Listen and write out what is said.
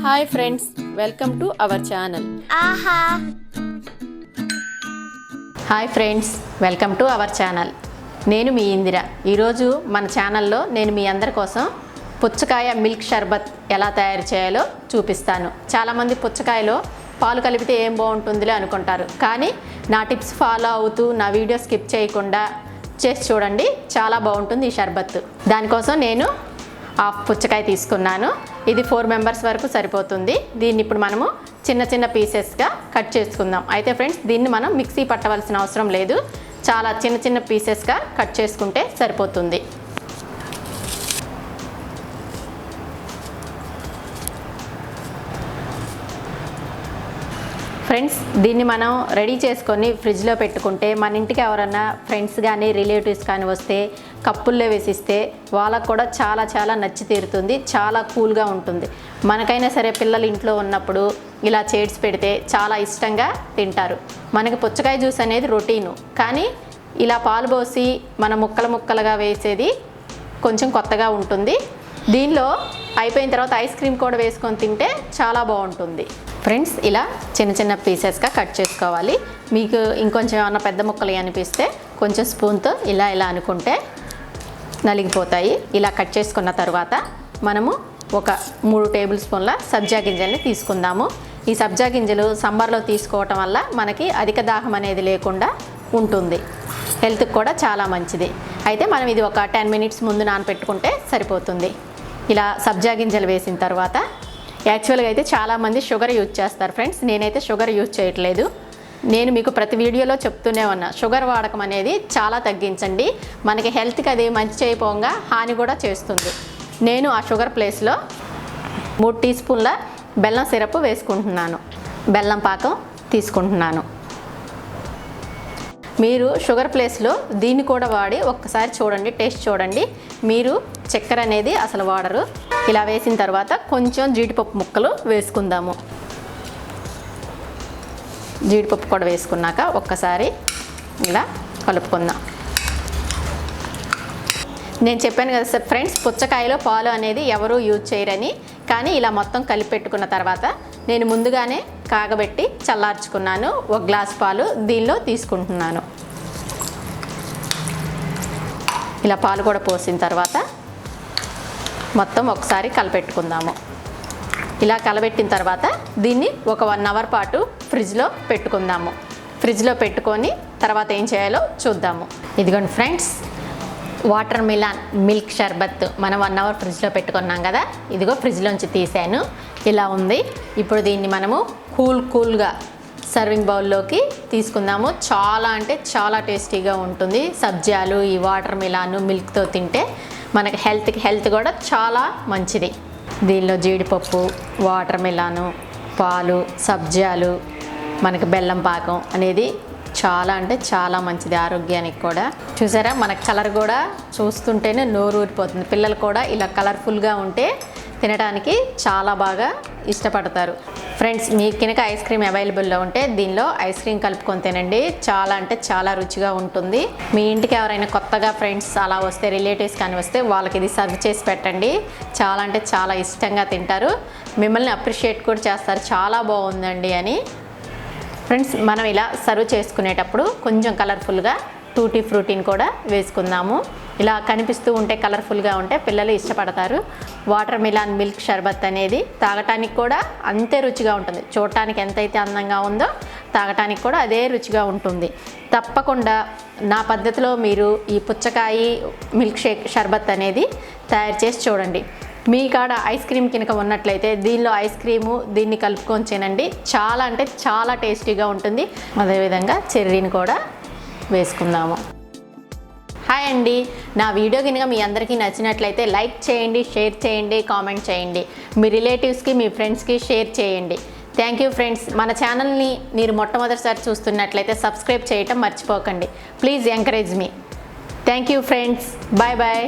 Hi friends, welcome to our channel Aha. Hi friends, welcome to our channel. నేను మీ ఇందిర. ఈరోజు మన ఛానల్లో నేను మీ అందరి కోసం పుచ్చకాయ మిల్క్ షర్బత్ ఎలా తయారు చేయాలో చూపిస్తాను. చాలామంది పుచ్చకాయలో పాలు కలిపితే ఏం బాగుంటుందిలే అనుకుంటారు, కానీ నా టిప్స్ ఫాలో అవుతూ నా వీడియో స్కిప్ చేయకుండా చేసి చూడండి, చాలా బాగుంటుంది ఈ షర్బత్. దానికోసం నేను హాఫ్ పుచ్చకాయ తీసుకున్నాను. ఇది 4 మెంబర్స్ వరకు సరిపోతుంది. దీన్ని ఇప్పుడు మనము చిన్న చిన్న పీసెస్గా కట్ చేసుకుందాం. అయితే ఫ్రెండ్స్, దీన్ని మనం మిక్సీ పట్టవలసిన అవసరం లేదు, చాలా చిన్న చిన్న పీసెస్గా కట్ చేసుకుంటే సరిపోతుంది. ఫ్రెండ్స్, దీన్ని మనం రెడీ చేసుకొని ఫ్రిడ్జ్లో పెట్టుకుంటే మన ఇంటికి ఎవరన్నా ఫ్రెండ్స్ కానీ రిలేటివ్స్ కానీ వస్తే కప్పుల్లో వేసిస్తే వాళ్ళకు కూడా చాలా చాలా నచ్చి తీరుతుంది, చాలా కూల్గా ఉంటుంది. మనకైనా సరే పిల్లలు ఇంట్లో ఉన్నప్పుడు ఇలా చేసి పెడితే చాలా ఇష్టంగా తింటారు. మనకి పుచ్చకాయ జ్యూస్ అనేది రొటీను, కానీ ఇలా పాలు పోసి మన ముక్కలుగా వేసేది కొంచెం కొత్తగా ఉంటుంది. దీనిలో అయిపోయిన తర్వాత ఐస్ క్రీమ్ కూడా వేసుకొని తింటే చాలా బాగుంటుంది. ఫ్రెండ్స్, ఇలా చిన్న చిన్న పీసెస్గా కట్ చేసుకోవాలి. మీకు ఇంకొంచెం ఏమన్నా పెద్ద ముక్కలు అనిపిస్తే కొంచెం స్పూన్తో ఇలా అనుకుంటే నలిగిపోతాయి. ఇలా కట్ చేసుకున్న తర్వాత మనము ఒక 3 టేబుల్ స్పూన్ల సబ్జా గింజల్ని తీసుకుందాము. ఈ సబ్జా గింజలు సమ్మర్లో తీసుకోవటం వల్ల మనకి అధిక దాహం అనేది లేకుండా ఉంటుంది, హెల్త్కి కూడా చాలా మంచిది. అయితే మనం ఇది ఒక 10 మినిట్స్ ముందు నానపెట్టుకుంటే సరిపోతుంది. ఇలా సబ్జా గింజలు వేసిన తర్వాత యాక్చువల్గా అయితే చాలామంది షుగర్ యూజ్ చేస్తారు ఫ్రెండ్స్, నేనైతే షుగర్ యూజ్ చేయట్లేదు. నేను మీకు ప్రతి వీడియోలో చెప్తూనే ఉన్నా, షుగర్ వాడకం అనేది చాలా తగ్గించండి, మనకి హెల్త్కి అది మంచి చేయకపోగా హాని కూడా చేస్తుంది. నేను ఆ షుగర్ ప్లేస్లో 3 టీ స్పూన్ల బెల్లం సిరప్ వేసుకుంటున్నాను, బెల్లం పాకం తీసుకుంటున్నాను. మీరు షుగర్ ప్లేస్లో దీన్ని కూడా వాడి ఒక్కసారి చూడండి, టేస్ట్ చూడండి. మీరు చక్కెర అనేది అసలు వాడరు. ఇలా వేసిన తర్వాత కొంచెం జీడిపప్పు ముక్కలు వేసుకుందాము. జీడిపప్పు కూడా వేసుకున్నాక ఒక్కసారి ఇలా కలుపుకుందాం. నేను చెప్పాను కదా సార్ ఫ్రెండ్స్, పుచ్చకాయలో పాలు అనేది ఎవరూ యూజ్ చేయరని, కానీ ఇలా మొత్తం కలిపి పెట్టుకున్న తర్వాత నేను ముందుగానే కాగబెట్టి చల్లార్చుకున్నాను. 1 గ్లాస్ పాలు దీనిలో తీసుకుంటున్నాను. ఇలా పాలు కూడా పోసిన తర్వాత మొత్తం ఒకసారి కలపెట్టుకుందాము. ఇలా కలబెట్టిన తర్వాత దీన్ని ఒక 1 అవర్ పాటు ఫ్రిడ్జ్లో పెట్టుకుందాము. ఫ్రిడ్జ్లో పెట్టుకొని తర్వాత ఏం చేయాలో చూద్దాము. ఇదిగోండి ఫ్రెండ్స్, వాటర్ మిలాన్ మిల్క్ షర్బత్ మనం 1 అవర్ ఫ్రిడ్జ్లో పెట్టుకున్నాం కదా, ఇదిగో ఫ్రిడ్జ్లోంచి తీసాను. ఇలా ఉంది. ఇప్పుడు దీన్ని మనము కూల్గా సర్వింగ్ బౌల్లోకి తీసుకుందాము. చాలా అంటే చాలా టేస్టీగా ఉంటుంది. సబ్జాలు, ఈ వాటర్ మిలాను మిల్క్తో తింటే మనకి హెల్త్ కూడా చాలా మంచిది. దీనిలో జీడిపప్పు, వాటర్ మిలాను, పాలు, సబ్జాలు, మనకి బెల్లం పాకం అనేది చాలా అంటే చాలా మంచిది ఆరోగ్యానికి కూడా. చూసారా, మనకు కలర్ కూడా చూస్తుంటేనే నోరు ఊరిపోతుంది. పిల్లలు కూడా ఇలా కలర్ఫుల్గా ఉంటే తినడానికి చాలా బాగా ఇష్టపడతారు. ఫ్రెండ్స్, మీ కినక ఐస్ క్రీమ్ అవైలబుల్లో ఉంటే దీనిలో ఐస్ క్రీమ్ కలుపుకొని తినండి, చాలా అంటే చాలా రుచిగా ఉంటుంది. మీ ఇంటికి ఎవరైనా కొత్తగా ఫ్రెండ్స్ అలా వస్తే, రిలేటివ్స్ కానీ వస్తే వాళ్ళకి ఇది సర్వ్ చేసి పెట్టండి, చాలా అంటే చాలా ఇష్టంగా తింటారు. మిమ్మల్ని అప్రిషియేట్ కూడా చేస్తారు, చాలా బాగుందండి అని. ఫ్రెండ్స్, మనం ఇలా సర్వ్ చేసుకునేటప్పుడు కొంచెం కలర్ఫుల్గా టూటీ ఫ్రూటీని కూడా వేసుకుందాము. ఇలా కనిపిస్తూ ఉంటే కలర్ఫుల్గా ఉంటే పిల్లలు ఇష్టపడతారు. వాటర్ మిలాన్ మిల్క్ షర్బత్ అనేది తాగటానికి కూడా అంతే రుచిగా ఉంటుంది. చూడటానికి ఎంతైతే అందంగా ఉందో తాగటానికి కూడా అదే రుచిగా ఉంటుంది. తప్పకుండా నా పద్ధతిలో మీరు ఈ పుచ్చకాయ మిల్క్ షర్బత్ అనేది తయారు చేసి చూడండి. మీ కాడ ఐస్ క్రీమ్ కినక ఉన్నట్లయితే దీనిలో ఐస్ క్రీము దీన్ని కలుపుకొని తినండి, చాలా అంటే చాలా టేస్టీగా ఉంటుంది. అదేవిధంగా చెర్రీని కూడా వేసుకుందాము. హాయ్ అండి, నా వీడియో కనుక మీ అందరికీ నచ్చినట్లయితే లైక్ చేయండి, షేర్ చేయండి, కామెంట్ చేయండి. మీ రిలేటివ్స్కి, మీ ఫ్రెండ్స్కి షేర్ చేయండి. Thank you friends. మన ఛానల్ని మీరు మొట్టమొదటిసారి చూస్తున్నట్లయితే సబ్స్క్రైబ్ చేయటం మర్చిపోకండి. Please encourage me. Thank you friends. Bye bye.